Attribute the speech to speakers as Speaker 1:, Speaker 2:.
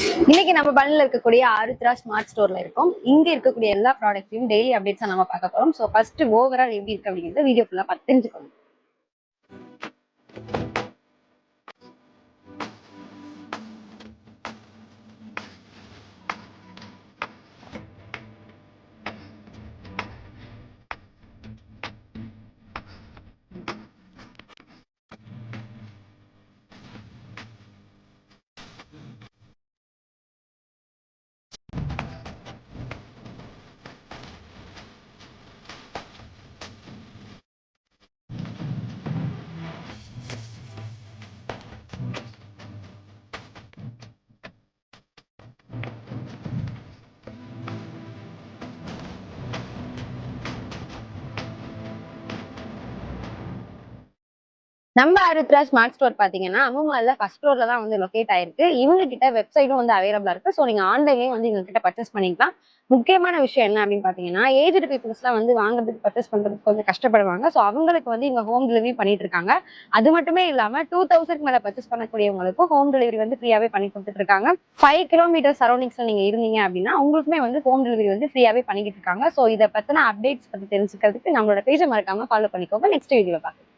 Speaker 1: இன்னைக்கு நம்ம பல்ல இருக்கக்கூடிய ஆருத்ரா ஸ்மார்ட் ஸ்டோர்ல இருக்கோம். இங்க இருக்கக்கூடிய எல்லா ப்ராடக்ட்ஸையும் டெய்லி அப்டேட்ஸா நம்ம பார்க்க போறோம். ஸோ ஃபர்ஸ்ட் ஓவரால் எப்படி இருக்கு அப்படிங்கிறது வீடியோ ஃபுல்லா பார்த்து தெரிஞ்சுக்கணும். நம்ம ஆருத்ரா ஸ்மார்ட் ஸ்டோர் பாத்தீங்கன்னா அம்மால ஃபர்ஸ்ட் ஃப்ளோர்ல தான் வந்து லொகேட் ஆயிருக்கு. இவங்க கிட்ட வெப்சைட்டும் வந்து அவைலபிளா இருக்கு. ஸோ நீங்க ஆன்லைன்லயும் வந்து இவங்க கிட்ட பர்ச்சேஸ் பண்ணிக்கலாம். முக்கியமான விஷயம் என்ன அப்படின்னு பாத்தீங்கன்னா ஏஜ்டு பீப்புள்ஸ்லாம் வந்து வாங்குறதுக்கு பர்ச்சேஸ் பண்றதுக்கு கொஞ்சம் கஷ்டப்படுவாங்க. ஸோ அவங்களுக்கு வந்து இவங்க ஹோம் டெலிவரி பண்ணிட்டு இருக்காங்க. அது மட்டுமே இல்லாம 2000 மேல பர்ச்சேஸ் பண்ணக்கூடியவங்களுக்கும் ஹோம் டெலிவரி வந்து ஃப்ரீயாவே பண்ணி கொடுத்துட்டு இருக்காங்க. 5 கிலோமீட்டர் சரௌண்டிங்ஸ்ல நீங்க இருந்தீங்க அப்படின்னா உங்களுக்குமே வந்து ஹோம் டெலிவரி வந்து ஃப்ரீயாவே பண்ணிக்கிட்டு இருக்காங்க. ஸோ இதை பத்தின அப்டேட்ஸ் பத்தி தெரிஞ்சுக்கிறதுக்கு நம்மளோட பேஜை மறக்காம ஃபாலோ பண்ணிக்கோங்க. நெக்ஸ்ட் வீடியோ பார்க்கலாம்.